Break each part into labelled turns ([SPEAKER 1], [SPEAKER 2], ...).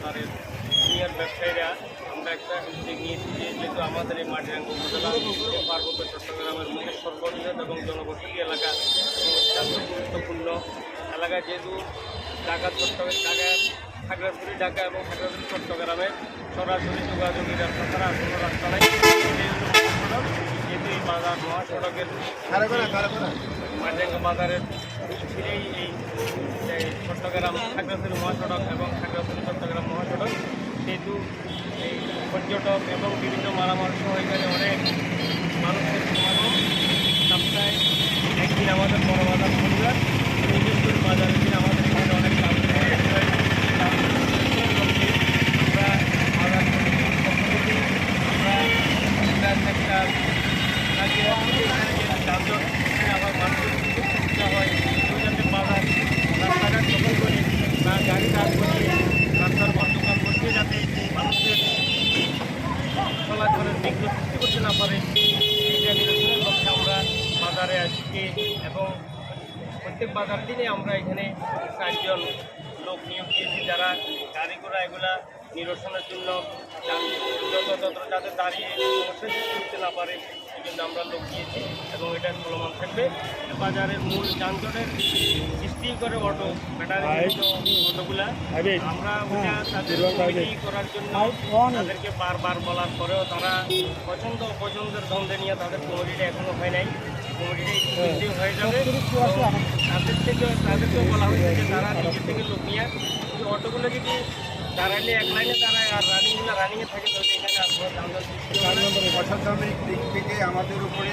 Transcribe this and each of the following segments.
[SPEAKER 1] বাজারের সিনিয়র ব্যবসায়ীরা আমরা একটা উদ্যোগ নিয়েছি যে যেহেতু আমাদের এই মাটিরাঙ্গা উপজেলা পার্বত্য চট্টগ্রামের মধ্যে সর্ববৃহৎ এবং জনবসতি এলাকা এবং অত্যন্ত গুরুত্বপূর্ণ এলাকায় যেহেতু খাগড়াছড়ি ঢাকা এবং খাগড়াছড়ি চট্টগ্রামের সরাসরি যোগাযোগের রাস্তা ছাড়া কোনো রাস্তা নাই, যেহেতু এই বাজার মহাসড়কের মাটিরাঙ্গা বাজারের ছিলেই এই চট্টগ্রাম খাগড়াছড়ি মহাসড়ক এবং খাগড়াছড়ি চট্টগ্রাম মহাসড়ক, যেহেতু এই পর্যটক এবং বিভিন্ন মালামাল সহ এখানে অনেক মানুষের সমাগম। সপ্তাহে একদিন আমাদের বড় বাজার পরিবার পরিবেশ বাজারের দিন আমাদের এখানে অনেক লাভ হয়। আমরা বাজার আমরা একটা যানজট আবার মানুষের সুবিধা হয় যাতে বাজার রাস্তাঘাট দখল করে না গাড়ি দাঁড় করিয়ে রাস্তার পর দোকান বসিয়ে যাতে মানুষের চলাচলের বিঘ্ন সৃষ্টি করতে না পারে সেইটা নিরসনের লক্ষ্যে আমরা বাজারে আজকে এবং প্রত্যেক বাজার দিনে আমরা এখানে 4 জন লোক নিয়োগ দিয়েছি যারা গাড়ি ঘোড়া এগুলা নিরসনের জন্য যত্র যাতে দাঁড়িয়ে সমস্যা সৃষ্টি করতে না পারে এই জন্য আমরা লোক দিয়েছি এবং এটা চলমান থাকবে। বাজারের মূল যানজটের সৃষ্টি করে অটো ব্যাটারি অটোগুলা আমরা ওটা তাদের কমিটি করার জন্য তাদেরকে বারবার বলার পরেও তারা পছন্দ অপছন্দের দ্বন্দ্বে নিয়ে তাদের কমিটিটা এখনও হয় নাই। কমিটিটা হয়ে যাবে তাদেরকেও বলা হয়েছে যে তারা নিজের থেকে লোক নিয়ে অটোগুলো যদি দাঁড়াইলে এক লাইনে দাঁড়ায় আর রানিংয়ে থাকে তাহলে এখানে আর কোনো যানজট সৃষ্টি হয় না।
[SPEAKER 2] প্রশাসনিক দিক থেকে আমাদের উপরে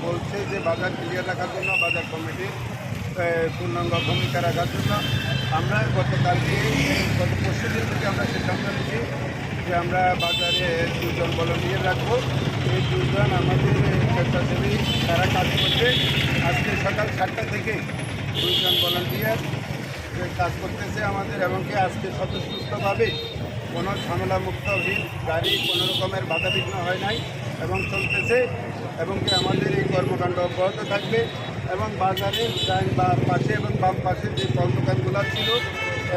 [SPEAKER 2] বলছে যে বাজার ক্লিয়ার রাখার জন্য বাজার কমিটির পূর্ণাঙ্গ ভূমিকা রাখার জন্য আমরা গত পরশু দিন থেকে আমরা সিদ্ধান্ত নিচ্ছি যে আমরা বাজারে 2 জন ভলান্টিয়ার রাখবো। এই 2 জন আমাদের স্বেচ্ছাসেবী তারা কাজ করছে। আজকে সকাল 7টা থেকে 2 জন ভলান্টিয়ার কাজ করতেছে আমাদের এবং কি আজকে স্বতঃস্ফূর্তভাবে কোনো ঝামেলামুক্তহীন গাড়ি কোনো রকমের বাধাবিঘ্ন হয় নাই এবং চলতেছে এবং কি আমাদের এই কর্মকাণ্ড অব্যাহত থাকবে এবং বাজারের ডান বা পাশে এবং বাম পাশে যে ফল দোকানগুলো ছিল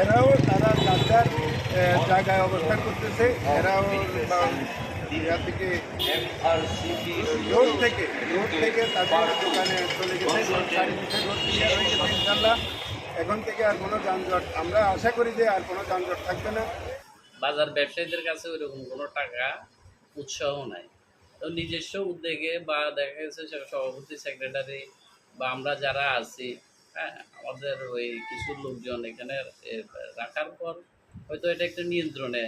[SPEAKER 2] এরাও তারা যার জায়গায় অবস্থান করতেছে। এরাও থেকে রোড থেকে তাদের দোকানে চলে গেছে। ইনশাল্লাহ এখন থেকে আর কোনো যানজট আমরা আশা করি যে আর কোনো যানজট থাকবে না।
[SPEAKER 3] বাজার ব্যবসায়ীদের কাছে ওইরকম কোনো টাকা উৎসাহ নাই, তো নিজস্ব উদ্যোগে বা দেখা গেছে সভাপতি সেক্রেটারি বা আমরা যারা আছি, হ্যাঁ, আমাদের ওই কিছু লোকজন এখানে রাখার পর হয়তো এটা একটা নিয়ন্ত্রণে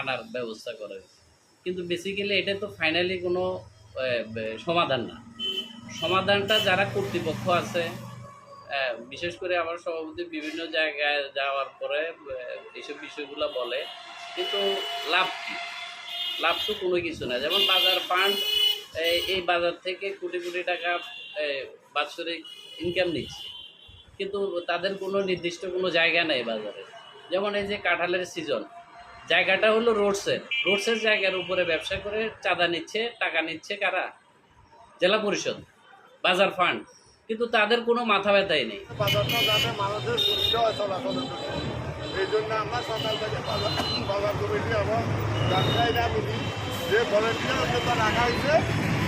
[SPEAKER 3] আনার ব্যবস্থা করে, কিন্তু বেসিক্যালি এটা তো ফাইনালি কোনো সমাধান না। সমাধানটা যারা কর্তৃপক্ষ আছে, বিশেষ করে আমার সভাপতি বিভিন্ন জায়গায় যাওয়ার পরে এইসব বিষয়গুলো বলে, কিন্তু লাভ কি? লাভ তো কোনো কিছু না। যেমন বাজার ফান্ড এই বাজার থেকে কোটি কোটি টাকা বাৎসরিক ইনকাম নিচ্ছে, কিন্তু তাদের কোনো নির্দিষ্ট কোনো জায়গা নেই বাজারে। যেমন এই যে কাঁঠালের সিজন, জায়গাটা হলো রোডসের জায়গার উপরে ব্যবসা করে চাঁদা নিচ্ছে, টাকা নিচ্ছে কারা? জেলা পরিষদ, বাজার ফান্ড, কিন্তু তাদের কোনো মাথা ব্যথাই নেই।
[SPEAKER 2] বাজারটা যাতে মানুষের সুবিধা হয় চলাচলের জন্য, এই জন্য আমরা সকাল থেকে বাজার কমিটি এবং ব্যবসায়ীরা মিলি যে ভলেন্টিয়ার জন্য রাখা হয়েছে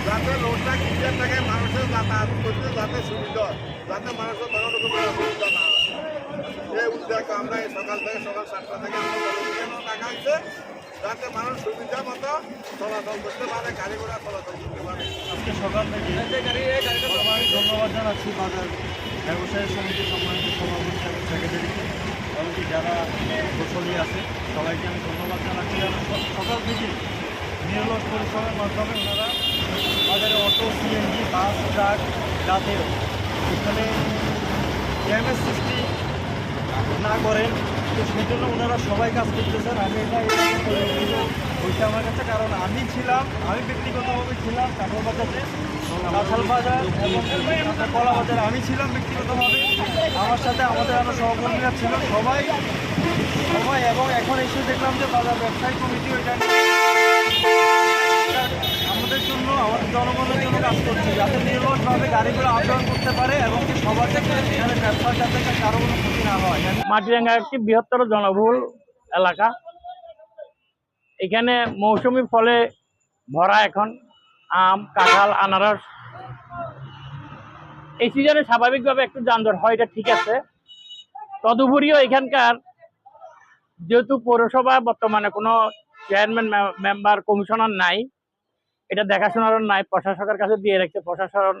[SPEAKER 2] যাতে রোডটা ক্লিয়ার থাকে, মানুষের যাতায়াত করতে যাতে সুবিধা হয়, যাতে মানুষের কোনো রকমের অসুবিধা না হয়। এই উদ্যোগ আমরা এই সকাল 7টা থেকে আমরা ভলেন্টিয়ারও রাখা হয়েছে যাতে মানুষ সুবিধা মতো চলাচল করতে পারে, গাড়ি ঘোড়া চলাচল করতে পারে।
[SPEAKER 1] আজকে সকাল থেকে আমি ধন্যবাদ জানাচ্ছি বাজার ব্যবসায়ী সমিতির সম্মানিত সভাপতি সেক্রেটারিকে এবং কি যারা গোসলি আছে সবাইকে আমি ধন্যবাদ জানাচ্ছি। সকাল থেকে নিরলস পরিশ্রমের মাধ্যমে ওনারা বাজারে অটো, সিএনজি, বাস, ট্রাক যাতে এখানে জ্যামের সৃষ্টি না করেন, তো সেই জন্য ওনারা সবাই কাজ করতেছেন। আমি এটা ওইটা আমার কাছে, কারণ আমি ব্যক্তিগতভাবে ছিলাম কাঁঠাল বাজার এবং কলা বাজারে আমি ছিলাম ব্যক্তিগতভাবে, আমার সাথে আমাদের আরও সহকর্মীরা ছিল সবাই এবং এখন এসে দেখলাম যে বাজার ব্যবসায়ী কমিটি ওইটা আমাদের জন্য, আমাদের জনগণের জন্য কাজ করছে যাতে নির্ভরভাবে গাড়িগুলো আপ-ডাউন করতে পারে এবং কি সবার যাতে এখানে ব্যবসার যাতে কারো কোনো ক্ষতি না হয়। মাটিরাঙ্গা একটি বৃহত্তর জনবহুল এলাকা,
[SPEAKER 4] এখানে মৌসুমি ফলে ভরা এখন, আম, কাঁঠাল, আনারস। এই সিজনে স্বাভাবিকভাবে একটু যানজট হয়, এটা ঠিক আছে। তদুপরিও এখানকার যেহেতু পৌরসভা বর্তমানে কোনো চেয়ারম্যান, মেম্বার, কমিশনার নাই, এটা দেখাশোনারও নাই, প্রশাসকের কাছে দিয়ে রাখছে, প্রশাসন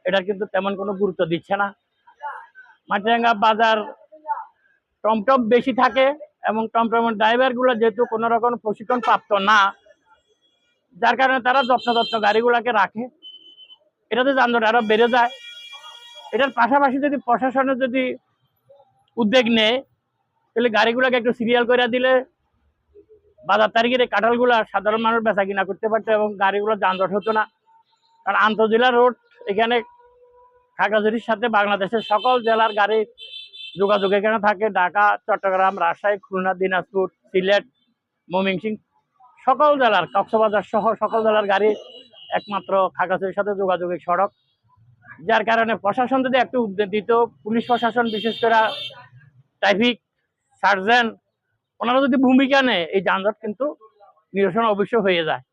[SPEAKER 4] এটার কিন্তু তেমন কোনো গুরুত্ব দিচ্ছে না। মাটিরাঙ্গা বাজার টমটম বেশি থাকে এবং টমটমের ড্রাইভারগুলো যেহেতু কোনো রকম প্রশিক্ষণ প্রাপ্ত না, যার কারণে তারা যত্ন গাড়িগুলোকে রাখে, এটাতে যানজট আরো বেড়ে যায়। এটার পাশাপাশি যদি প্রশাসনের যদি উদ্যোগ নেয়, তাহলে গাড়িগুলোকে একটু সিরিয়াল করে দিলে বাজার তারিখের এই কাঁঠালগুলা সাধারণ মানুষ বেচা কিনা করতে পারতো এবং গাড়িগুলো যানজট হতো না। কারণ আন্তঃজেলা রোড, এখানে খাগড়াছড়ির সাথে বাংলাদেশের সকল জেলার গাড়ি যোগাযোগ এখানে থাকে। ঢাকা, চট্টগ্রাম, রাজশাহী, খুলনা, দিনাজপুর, সিলেট, ময়মনসিংহ, সকল জেলার, কক্সবাজার সহ সকল জেলার গাড়ি একমাত্র খাগড়াছড়ির সাথে যোগাযোগের সড়ক। যার কারণে প্রশাসন যদি একটু উদ্যোগ দিত, পুলিশ প্রশাসন বিশেষ করে ট্রাফিক সার্জেন্ট, ওনারা যদি ভূমিকা নেয়, এই যানজট কিন্তু নিরসন অবশ্য হয়ে যায়।